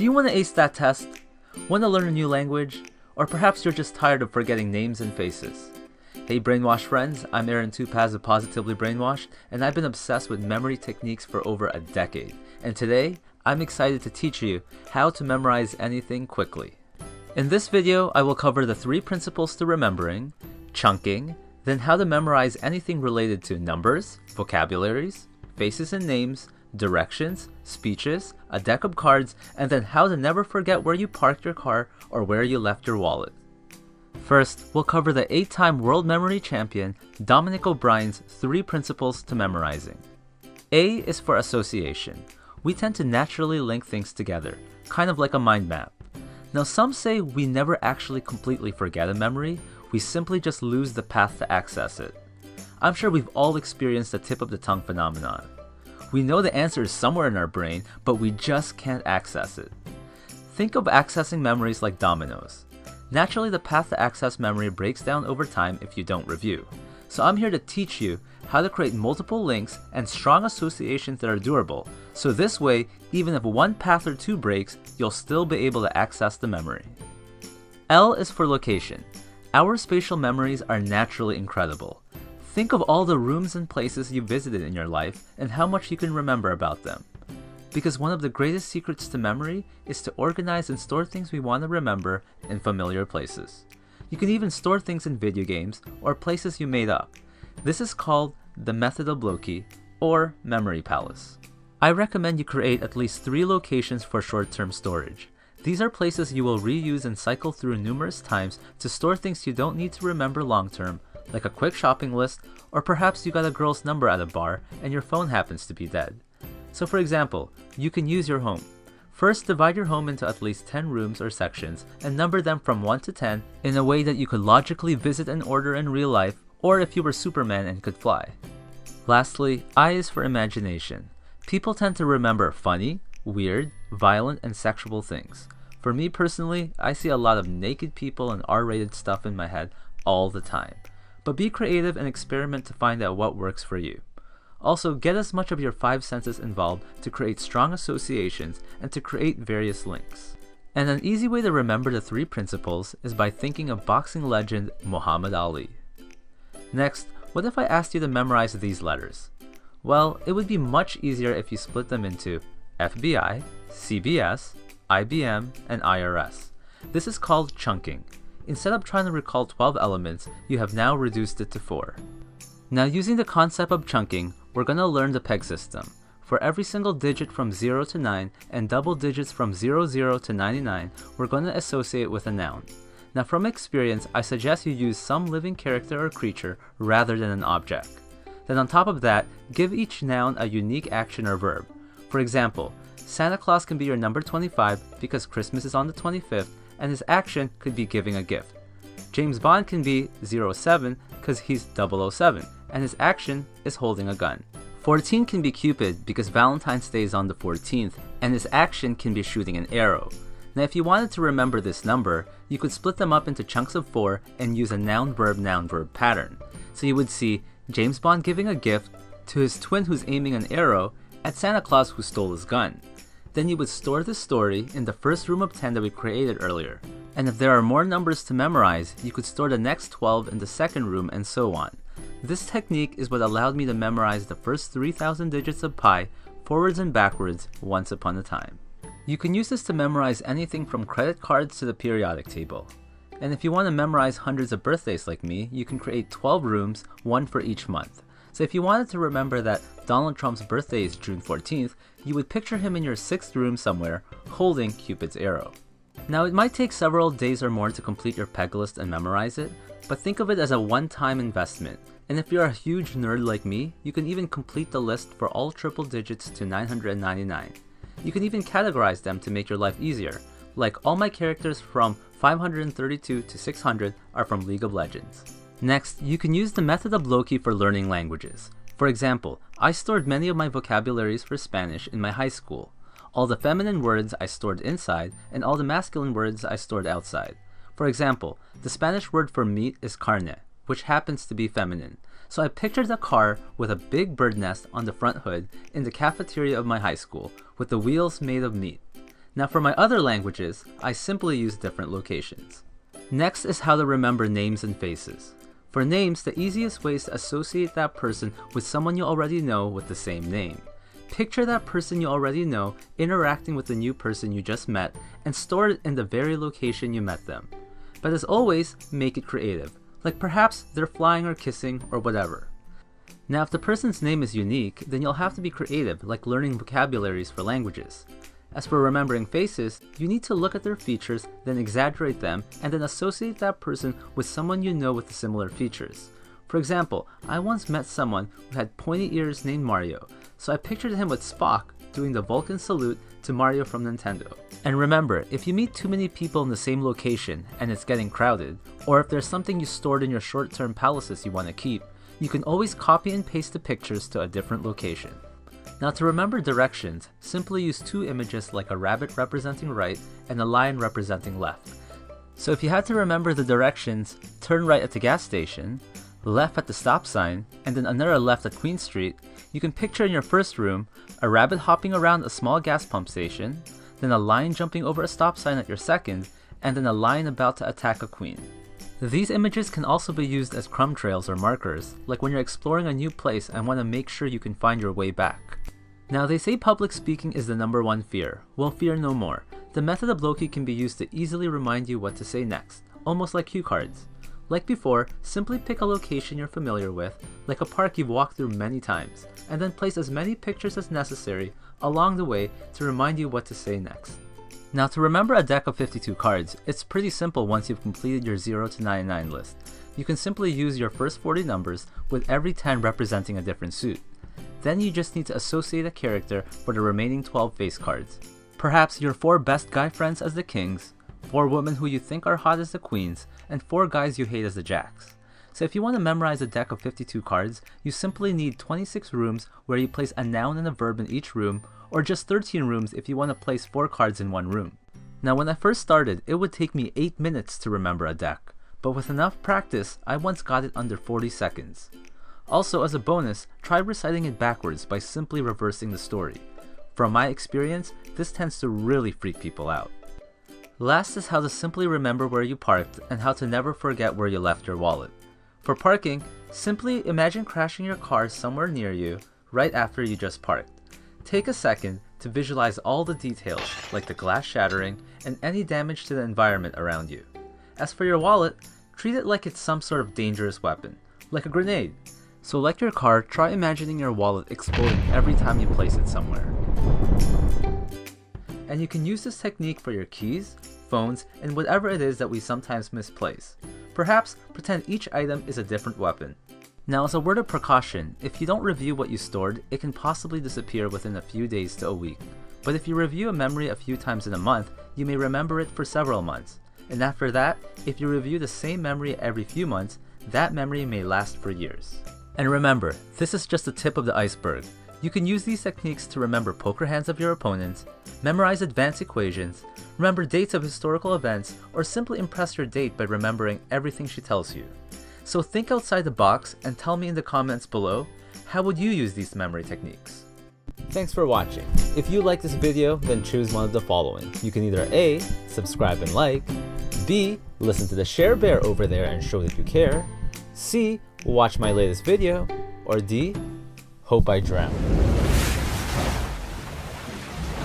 Do you want to ace that test? Want to learn a new language? Or perhaps you're just tired of forgetting names and faces? Hey Brainwashed friends, I'm Aaron Tupaz of Positively Brainwashed, and I've been obsessed with memory techniques for over a decade. And today, I'm excited to teach you how to memorize anything quickly. In this video, I will cover the 3 principles to remembering, chunking, then how to memorize anything related to numbers, vocabularies, faces and names, directions, speeches, a deck of cards, and then how to never forget where you parked your car or where you left your wallet. First, we'll cover the 8-time world memory champion Dominic O'Brien's 3 principles to memorizing. A is for association. We tend to naturally link things together, kind of like a mind map. Now some say we never actually completely forget a memory, we simply just lose the path to access it. I'm sure we've all experienced the tip of the tongue phenomenon. We know the answer is somewhere in our brain, but we just can't access it. Think of accessing memories like dominoes. Naturally, the path to access memory breaks down over time if you don't review. So I'm here to teach you how to create multiple links and strong associations that are durable, so this way, even if one path or 2 breaks, you'll still be able to access the memory. L is for location. Our spatial memories are naturally incredible. Think of all the rooms and places you visited in your life and how much you can remember about them. Because one of the greatest secrets to memory is to organize and store things we want to remember in familiar places. You can even store things in video games or places you made up. This is called the method of Loki, or memory palace. I recommend you create at least 3 locations for short-term storage. These are places you will reuse and cycle through numerous times to store things you don't need to remember long-term, like a quick shopping list, or perhaps you got a girl's number at a bar and your phone happens to be dead. So for example, you can use your home. First, divide your home into at least 10 rooms or sections and number them from 1 to 10 in a way that you could logically visit an order in real life, or if you were Superman and could fly. Lastly, I is for imagination. People tend to remember funny, weird, violent, and sexual things. For me personally, I see a lot of naked people and R-rated stuff in my head all the time. But be creative and experiment to find out what works for you. Also, get as much of your 5 senses involved to create strong associations and to create various links. And an easy way to remember the 3 principles is by thinking of boxing legend Muhammad Ali. Next, what if I asked you to memorize these letters? Well, it would be much easier if you split them into FBI, CBS, IBM, and IRS. This is called chunking. Instead of trying to recall 12 elements, you have now reduced it to 4. Now using the concept of chunking, we're going to learn the peg system. For every single digit from 0 to 9 and double digits from 00 to 99, we're going to associate with a noun. Now from experience, I suggest you use some living character or creature rather than an object. Then on top of that, give each noun a unique action or verb. For example, Santa Claus can be your number 25 because Christmas is on the 25th and his action could be giving a gift. James Bond can be 07 because he's 007 and his action is holding a gun. 14 can be Cupid because Valentine's Day is on the 14th and his action can be shooting an arrow. Now if you wanted to remember this number, you could split them up into chunks of 4 and use a noun-verb pattern. So you would see James Bond giving a gift to his twin who's aiming an arrow at Santa Claus who stole his gun. Then you would store the story in the first room of 10 that we created earlier. And if there are more numbers to memorize, you could store the next 12 in the second room and so on. This technique is what allowed me to memorize the first 3,000 digits of pi forwards and backwards once upon a time. You can use this to memorize anything from credit cards to the periodic table. And if you want to memorize hundreds of birthdays like me, you can create 12 rooms, 1 for each month. So if you wanted to remember that Donald Trump's birthday is June 14th, you would picture him in your 6th room somewhere, holding Cupid's arrow. Now it might take several days or more to complete your peg list and memorize it, but think of it as a one-time investment. And if you're a huge nerd like me, you can even complete the list for all triple digits to 999. You can even categorize them to make your life easier, like all my characters from 532 to 600 are from League of Legends. Next, you can use the method of Loki for learning languages. For example, I stored many of my vocabularies for Spanish in my high school. All the feminine words I stored inside, and all the masculine words I stored outside. For example, the Spanish word for meat is carne, which happens to be feminine. So I pictured a car with a big bird nest on the front hood in the cafeteria of my high school, with the wheels made of meat. Now for my other languages, I simply use different locations. Next is how to remember names and faces. For names, the easiest way is to associate that person with someone you already know with the same name. Picture that person you already know interacting with the new person you just met and store it in the very location you met them. But as always, make it creative, like perhaps they're flying or kissing or whatever. Now if the person's name is unique, then you'll have to be creative, like learning vocabularies for languages. As for remembering faces, you need to look at their features, then exaggerate them, and then associate that person with someone you know with the similar features. For example, I once met someone who had pointy ears named Mario, so I pictured him with Spock doing the Vulcan salute to Mario from Nintendo. And remember, if you meet too many people in the same location and it's getting crowded, or if there's something you stored in your short-term palaces you want to keep, you can always copy and paste the pictures to a different location. Now to remember directions, simply use two images like a rabbit representing right and a lion representing left. So if you had to remember the directions, turn right at the gas station, left at the stop sign, and then another left at Queen Street, you can picture in your first room, a rabbit hopping around a small gas pump station, then a lion jumping over a stop sign at your second, and then a lion about to attack a queen. These images can also be used as crumb trails or markers, like when you're exploring a new place and want to make sure you can find your way back. Now they say public speaking is the #1 fear. Well, fear no more. The method of Loki can be used to easily remind you what to say next, almost like cue cards. Like before, simply pick a location you're familiar with, like a park you've walked through many times, and then place as many pictures as necessary along the way to remind you what to say next. Now to remember a deck of 52 cards, it's pretty simple once you've completed your 0 to 99 list. You can simply use your first 40 numbers with every 10 representing a different suit. Then you just need to associate a character for the remaining 12 face cards. Perhaps your 4 best guy friends as the kings, 4 women who you think are hot as the queens, and 4 guys you hate as the jacks. So if you want to memorize a deck of 52 cards, you simply need 26 rooms where you place a noun and a verb in each room, or just 13 rooms if you want to place 4 cards in one room. Now when I first started, it would take me 8 minutes to remember a deck, but with enough practice, I once got it under 40 seconds. Also, as a bonus, try reciting it backwards by simply reversing the story. From my experience, this tends to really freak people out. Last is how to simply remember where you parked and how to never forget where you left your wallet. For parking, simply imagine crashing your car somewhere near you right after you just parked. Take a second to visualize all the details, like the glass shattering and any damage to the environment around you. As for your wallet, treat it like it's some sort of dangerous weapon, like a grenade. So like your car, try imagining your wallet exploding every time you place it somewhere. And you can use this technique for your keys, phones, and whatever it is that we sometimes misplace. Perhaps pretend each item is a different weapon. Now as a word of precaution, if you don't review what you stored, it can possibly disappear within a few days to a week. But if you review a memory a few times in a month, you may remember it for several months. And after that, if you review the same memory every few months, that memory may last for years. And remember, this is just the tip of the iceberg. You can use these techniques to remember poker hands of your opponents, memorize advanced equations, remember dates of historical events, or simply impress your date by remembering everything she tells you. So think outside the box and tell me in the comments below, how would you use these memory techniques? Thanks for watching. If you like this video, then choose one of the following. You can either A, subscribe and like, B, listen to the share bear over there and show that you care, C, watch my latest video, or D, hope I drown.